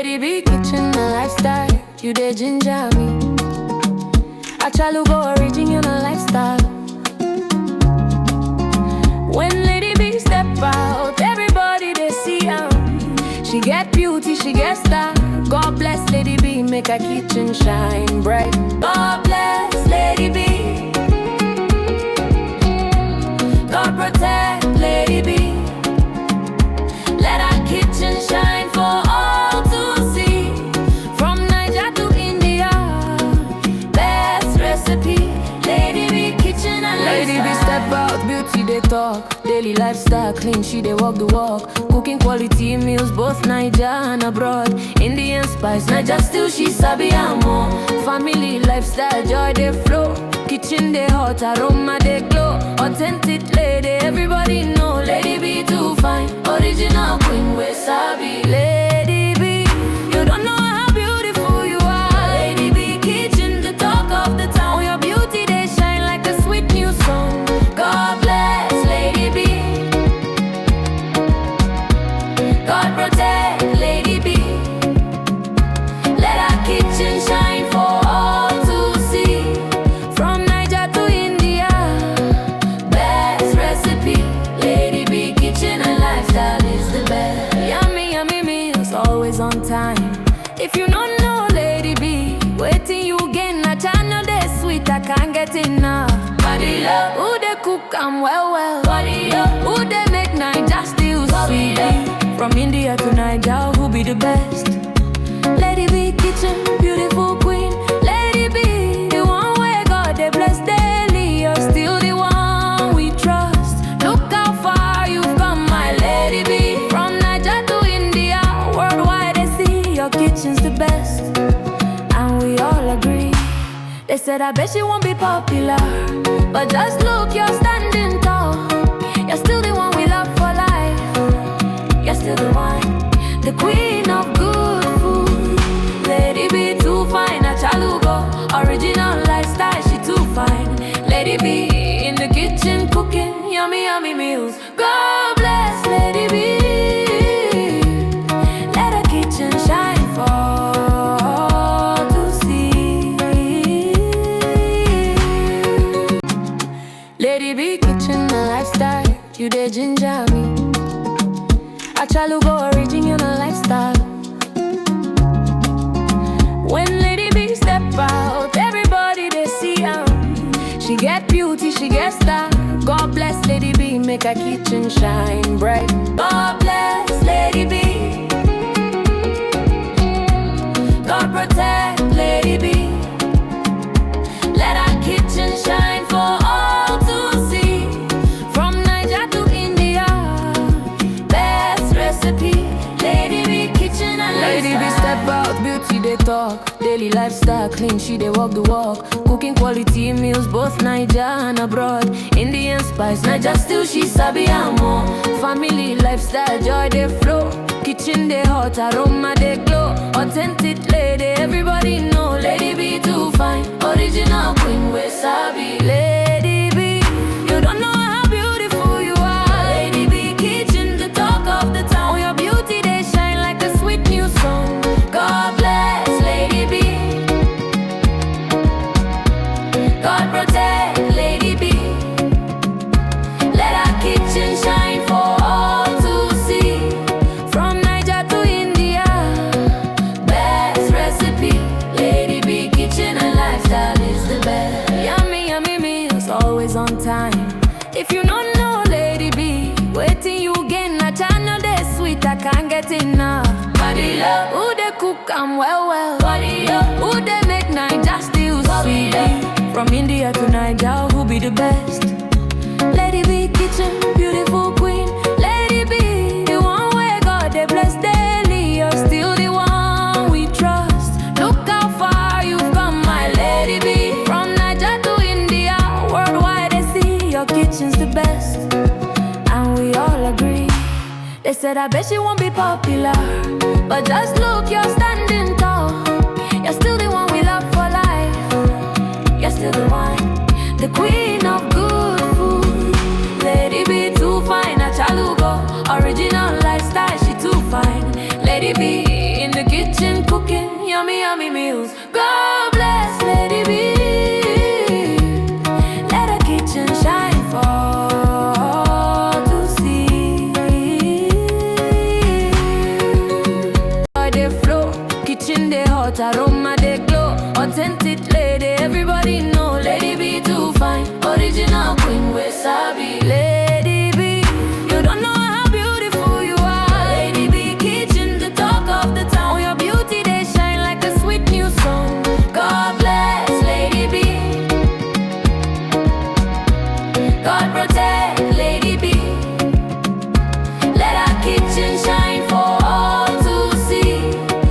Lady B kitchen a lifestyle, you dey ginger me. I try to go original lifestyle. When Lady B step out, everybody they see her. She get beauty, she get style. God bless Lady B, make her kitchen shine bright. God bless Lady B. God protect Lady B. Let her kitchen shine for all to see. From Niger to India, best recipe. Lady B kitchen and Lady B step out, beauty they talk. Daily lifestyle clean, she they walk the walk. Cooking quality meals, both Niger and abroad. Indian spice, Niger still she sabi and more. Family lifestyle, joy they flow. Kitchen they hot, aroma they glow. Authentic lady, everybody know. Lady B too fine, original queen we sabi. Lady B, you don't know how beautiful you are. Lady B kitchen, the talk of the town. Your beauty they shine like a sweet new song. God bless Lady B. God protect Lady B. Let her kitchen shine for all to see. From Niger to India, best recipe. Lady B kitchen and lifestyle is the best. Yummy, yummy meals, always on time. If you don't know Lady B, waiting you gain a channel they sweet, I can't get enough. Body love, who they cook and well. Body up, who they make Niger still sweet. From India to Niger, who be the best? Lady B kitchen, beautiful queen. Lady B, the one where God they bless daily. You're still the one we trust. Look how far you've come, my Lady B. From Niger to India, worldwide they see your kitchen's the best. And we all agree. They said I bet she won't be popular, but just look, you're standing tall. You're still the one we love for life. You're still the one, the queen of good food. Lady B too fine, a chalugo. Original lifestyle, she too fine. Lady B in the kitchen cooking yummy, yummy meals. God bless Lady B. Let her kitchen shine for all to see. Lady B kitchen a lifestyle, you dey ginger me. I try to go original lifestyle. When Lady B step out, everybody they see her. She get beauty, she get style. God bless Lady B, make her kitchen shine bright. God bless Lady B. God protect Lady B. Let her kitchen shine for all to see. From Niger to India, best recipe. Lady B kitchen and Lady B step out, beauty they talk. Daily lifestyle clean, she they walk the walk. Cooking quality meals, both Niger and abroad. Indian spice, Niger still she sabi and more. Family lifestyle, joy they flow. Kitchen they hot, aroma they glow. Authentic lady, everybody know. Lady B too fine, original queen we sabi. Lady B, you don't know how beautiful you are. Lady B kitchen, the talk of the town. Your beauty they shine like a sweet new song. God bless Lady B. God protect Lady B. Let her kitchen shine for all to see. From Niger to India, best recipe. Lady B kitchen and lifestyle is the best. Yummy, yummy meals, always on time. If you don't know Lady B, waiting you gain a channel they sweet, I can't get enough. Body love, who they cook and well. Body up, who they make Niger still sweet. From India to Niger, who be the best? Lady B kitchen, beautiful queen. Lady B, the one where God they bless daily. You're still the one we trust. Look how far you've come, my Lady B. From Niger to India, worldwide they see your kitchen's the best. And we all agree. They said I bet she won't be popular, but just look, you're standing tall. You're still the one we love for life. You're still the one, the queen of good food. Lady B too fine, a chalugo. Original lifestyle, she too fine. Lady B in the kitchen. meals,